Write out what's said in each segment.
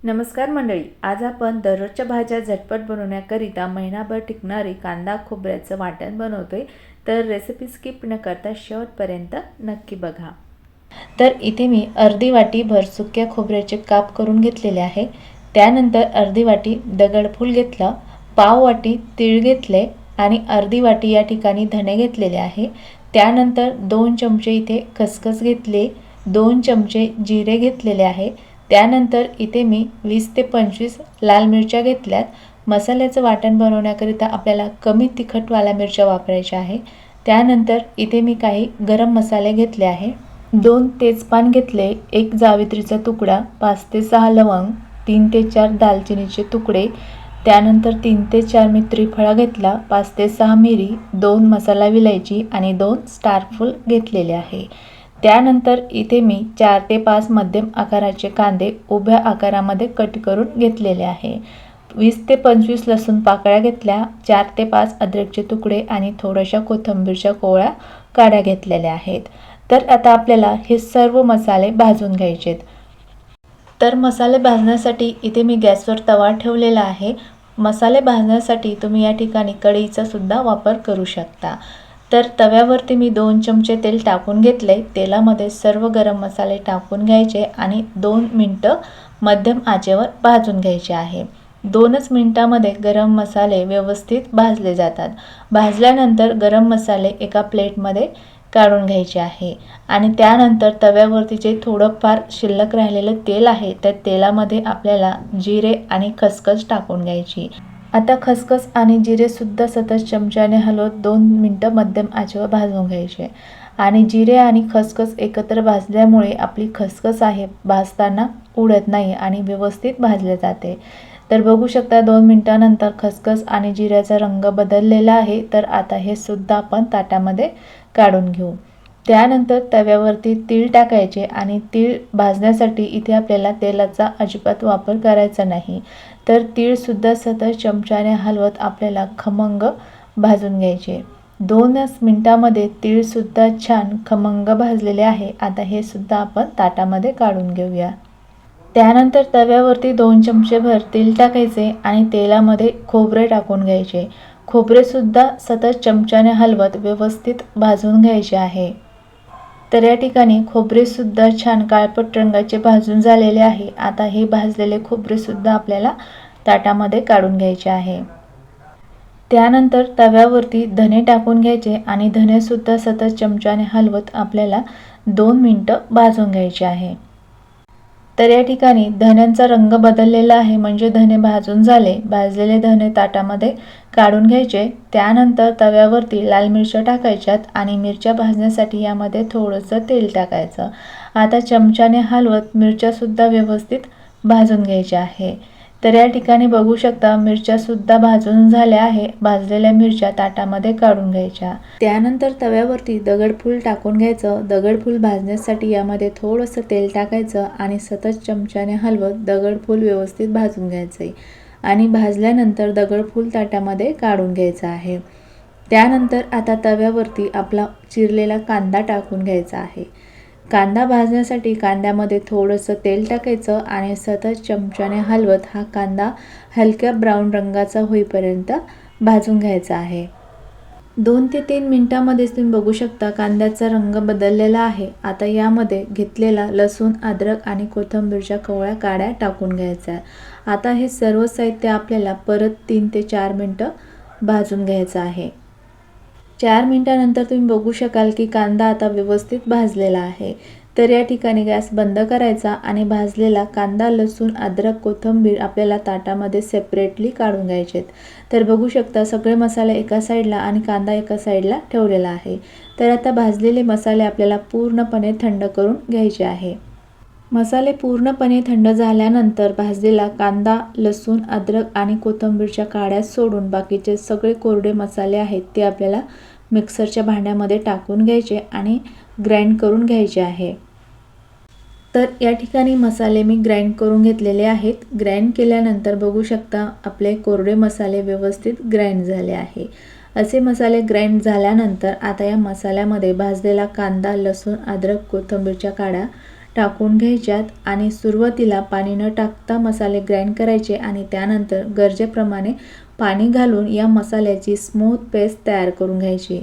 नमस्कार मंडळी, आज आपण दररोजच्या भाज्या झटपट बनवण्याकरिता महिनाभर टिकणारी कांदा खोबऱ्याचं वाटण बनवतोय। तर रेसिपी स्किप न करता शेवटपर्यंत नक्की बघा। तर इथे मी अर्धी वाटी भर सुक्या खोबऱ्याचे काप करून घेतलेले आहे। त्यानंतर अर्धी वाटी दगडफूल घेतलं, पाव वाटी तीळ घेतले आणि अर्धी वाटी या ठिकाणी धणे घेतलेले आहे। त्यानंतर 2 चमचे इथे खसखस घेतले, 2 चमचे जिरे घेतलेले आहे। त्यानंतर इथे मी 20 ते 25 लाल मिरच्या घेतल्यात। मसाल्याचं वाटण बनवण्याकरिता आपल्याला कमी तिखटवाल्या मिरच्या वापरायच्या आहे। त्यानंतर इथे मी काही गरम मसाले घेतले आहे। 2 तेजपान घेतले, 1 जावित्रीचा तुकडा, 5 ते 6 लवंग, 3 ते 4 दालचिनीचे तुकडे, त्यानंतर 3 ते 4 मी त्रिफळा घेतला, 5 ते 6 मिरी, 2 मसाला विलायची आणि 2 स्टारफूल घेतलेले आहे। त्यानंतर इथे मी 4 ते 5 मध्यम आकाराचे कांदे उभ्या आकारामध्ये कट करून घेतलेले आहे। 20 ते 25 लसूण पाकळ्या घेतल्या, 4 ते 5 अद्रकचे तुकडे आणि थोड्याशा कोथिंबीरच्या कोवळ्या काड्या घेतलेल्या आहेत। तर आता आपल्याला हे सर्व मसाले भाजून घ्यायचेत। तर मसाले भाजण्यासाठी इथे मी गॅसवर तवा ठेवलेला आहे। मसाले भाजण्यासाठी तुम्ही या ठिकाणी कढईचा सुद्धा वापर करू शकता। तर तव्यावरती मी 2 चमचे तेल टाकून घेतले। तेलामध्ये सर्व गरम मसाले टाकून घ्यायचे आणि 2 मिनिटं मध्यम आचेवर भाजून घ्यायचे आहे। 2च मिनिटांमध्ये गरम मसाले व्यवस्थित भाजले जातात। भाजल्यानंतर गरम मसाले एका प्लेटमध्ये काढून घ्यायचे आहे आणि त्यानंतर तव्यावरती जे थोडंफार शिल्लक राहिलेलं तेल आहे त्या तेलामध्ये आपल्याला जिरे आणि खसखस टाकून घ्यायची। आता खसखस आणि जिरे सुद्धा सतत चमच्याने हलवत 2 मिनिटं मध्यम आचेवर भाजून घ्यायचे आणि जिरे आणि खसखस एकत्र भाजल्यामुळे आपली खसखस आहे भाजताना उडत नाही आणि व्यवस्थित भाजले जाते। तर बघू शकता 2 मिनिटांनंतर खसखस आणि जिऱ्याचा रंग बदललेला आहे। तर आता हे सुद्धा आपण ताटामध्ये काढून घेऊ। त्यानंतर तव्यावरती तीळ टाकायचे आणि तीळ भाजण्यासाठी इथे आपल्याला तेलाचा अजिबात वापर करायचा नाही। तर तीळ सुद्धा सतत चमच्याने हलवत आपल्याला खमंग भाजून घ्यायचे। 2च मिनिटांमध्ये तीळ सुद्धा छान खमंग भाजलेले आहे। आता हे सुद्धा आपण ताटामध्ये काढून घेऊया। त्यानंतर तव्यावरती 2 चमचे भर तेल टाकायचे आणि तेलामध्ये खोबरे टाकून घ्यायचे। खोबरे सुद्धा सतत चमच्याने हलवत व्यवस्थित भाजून घ्यायचे आहे। तर या ठिकाणी खोबरे सुद्धा छान काळपट रंगाचे भाजून झालेले आहे। आता हे भाजलेले खोबरे सुद्धा आपल्याला ताटामध्ये काढून घ्यायचे आहे। त्यानंतर तव्यावरती धने टाकून घ्यायचे आणि धने सुद्धा सतत चमच्याने हलवत आपल्याला 2 मिनिटं भाजून घ्यायचे आहे। तर या ठिकाणी धन्यांचा रंग बदललेला आहे म्हणजे धने भाजून झाले। भाजलेले धने ताटामध्ये काढून घ्यायचे। त्यानंतर तव्यावरती लाल मिरच्या टाकायच्यात आणि मिरच्या भाजण्यासाठी यामध्ये थोडंसं तेल टाकायचं। आता चमच्याने हलवत मिरच्या सुद्धा व्यवस्थित भाजून घ्यायच्या आहे। तर या ठिकाणी बघू शकता मिरच्या सुद्धा भाजून झाल्या आहे। भाजलेल्या मिरच्या ताटामध्ये काढून घ्यायच्या। त्यानंतर तव्यावरती दगडफूल टाकून घ्यायचं। दगडफूल भाजण्यासाठी यामध्ये थोडंसं तेल टाकायचं आणि सतत चमच्याने हलवत दगडफूल व्यवस्थित भाजून घ्यायचे आणि भाजल्यानंतर दगडफूल ताटामध्ये काढून घ्यायचं आहे। त्यानंतर आता तव्यावरती आपला चिरलेला कांदा टाकून घ्यायचा आहे। कांदा भाजण्यासाठी कांद्यामध्ये थोडंसं तेल टाकायचं आणि सतत चमच्याने हलवत हा कांदा हलक्या ब्राऊन रंगाचा होईपर्यंत भाजून घ्यायचा आहे। 2 ते 3 मिनिटांमध्येच तुम्ही बघू शकता कांद्याचा रंग बदललेला आहे। आता यामध्ये घेतलेला लसूण, अद्रक आणि कोथिंबीरच्या कोवळ्या काड्या टाकून घ्यायच्या। आता हे सर्व साहित्य आपल्याला परत 3 ते 4 मिनिटं भाजून घ्यायचं आहे। 4 मिनिटांनंतर तुम्ही बघू शकाल की कांदा आता व्यवस्थित भाजलेला आहे। तर या ठिकाणी गॅस बंद करायचा आणि भाजलेला कांदा, लसूण, अद्रक, कोथिंबीर आपल्याला ताटामध्ये सेपरेटली काढून घ्यायचेत। तर बघू शकता सगळे मसाले एका साईडला आणि कांदा एका साईडला ठेवलेला आहे। तर आता भाजलेले मसाले आपल्याला पूर्णपणे थंड करून घ्यायचे आहे। मसाले पूर्णपणे थंड झाल्यानंतर भाजलेला कांदा, लसूण, अद्रक आणि कोथिंबीरच्या काड्या सोडून बाकीचे सगळे कोरडे मसाले आहेत ते आपल्याला मिक्सरच्या भांड्यामध्ये टाकून घ्यायचे आणि ग्राइंड करून घ्यायचे आहे। तर या ठिकाणी मसाले मी ग्राइंड करून घेतलेले आहेत। ग्राइंड केल्यानंतर बघू शकता आपले कोरडे मसाले व्यवस्थित ग्राइंड झाले आहे। असे मसाले ग्राइंड झाल्यानंतर आता या मसाल्यामध्ये भाजलेला कांदा, लसूण, अद्रक, कोथिंबीरच्या काड्या टाकून घ्यायच्यात आणि सुरुवातीला पाणी न टाकता मसाले ग्राइंड करायचे आणि त्यानंतर गरजेप्रमाणे पाणी घालून या मसाल्याची स्मूथ पेस्ट तयार करून घ्यायची।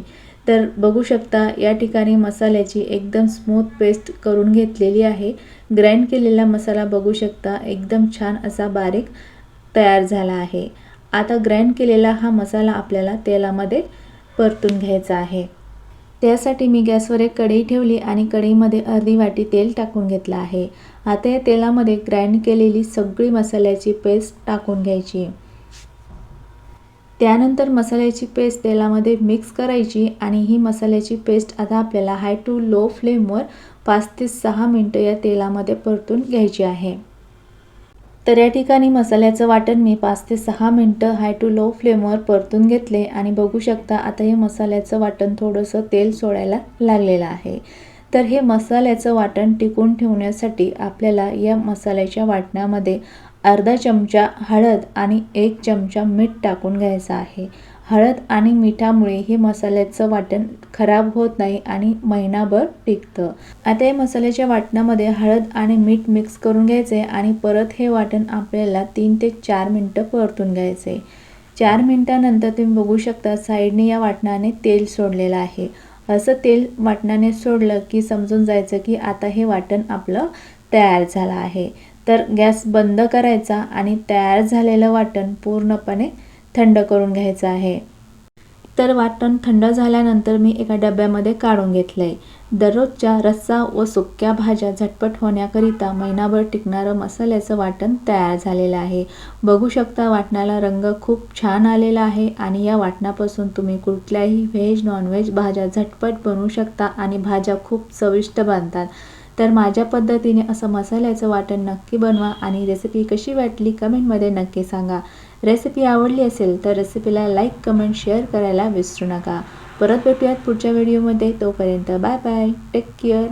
तर बघू शकता या ठिकाणी मसाल्याची एकदम स्मूथ पेस्ट करून घेतलेली आहे। ग्राइंड केलेला मसाला बघू शकता एकदम छान असा बारीक तयार झाला आहे। आता ग्राइंड केलेला हा मसाला आपल्याला तेलामध्ये परतून घ्यायचा आहे। त्यासाठी मी गॅसवर एक कढई ठेवली आणि कढईमध्ये अर्धी वाटी तेल टाकून घेतलं आहे। आता या तेलामध्ये ग्राइंड केलेली सगळी मसाल्याची पेस्ट टाकून घ्यायची। त्यानंतर मसाल्याची पेस्ट तेलामध्ये मिक्स करायची आणि ही मसाल्याची पेस्ट आता आपल्याला हाय टू लो फ्लेमवर 5 ते 6 मिनिटं या तेलामध्ये परतून घ्यायची आहे। तर या ठिकाणी मसाल्याचं वाटण मी 5 ते 6 मिनिटं हाय टू लो फ्लेमवर परतून घेतले आणि बघू शकता आता हे मसाल्याचं वाटण थोडंसं तेल सोडायला लागलेलं आहे। तर हे मसाल्याचं वाटण टिकून ठेवण्यासाठी आपल्याला या मसाल्याच्या वाटणामध्ये अर्धा चमचा हळद आणि 1 चमचा मीठ टाकून घ्यायचं आहे। हळद आणि मिठामुळे हे मसाल्याचं वाटण खराब होत नाही आणि महिनाभर टिकतं। आता या मसाल्याच्या वाटणामध्ये हळद आणि मीठ मिक्स करून घ्यायचे आणि परत हे वाटण आपल्याला 3 ते 4 मिनिटं परतून घ्यायचे। 4 मिनिटांनंतर तुम्ही बघू शकता साईडने या वाटणाने तेल सोडलेलं आहे। असं तेल वाटणाने सोडलं की समजून जायचं की आता हे वाटण आपलं तयार झालं आहे। तर गॅस बंद करायचा आणि तयार झालेलं वाटण पूर्णपणे थंड करून घ्यायचं आहे। तर वाटण थंड झाल्यानंतर मी एका डब्यामध्ये काढून घेतलंय। दररोजच्या रस्सा व सुक्या भाज्या झटपट होण्याकरिता महिनाभर टिकणारं मसाल्याचं वाटण तयार झालेलं आहे। बघू शकता वाटणाला रंग खूप छान आलेला आहे आणि या वाटणापासून तुम्ही कुठल्याही व्हेज नॉनव्हेज भाज्या झटपट बनवू शकता आणि भाज्या खूप चविष्ट बनतात। तर माझ्या पद्धतीने असं मसाल्याचं वाटण नक्की बनवा आणि रेसिपी कशी वाटली कमेंटमध्ये नक्की सांगा। रेसिपी आवडली असेल तर रेसिपीला लाईक, कमेंट, शेअर करायला विसरू नका। परत भेटूयात पुढच्या व्हिडिओमध्ये। तोपर्यंत बाय बाय, टेक केअर।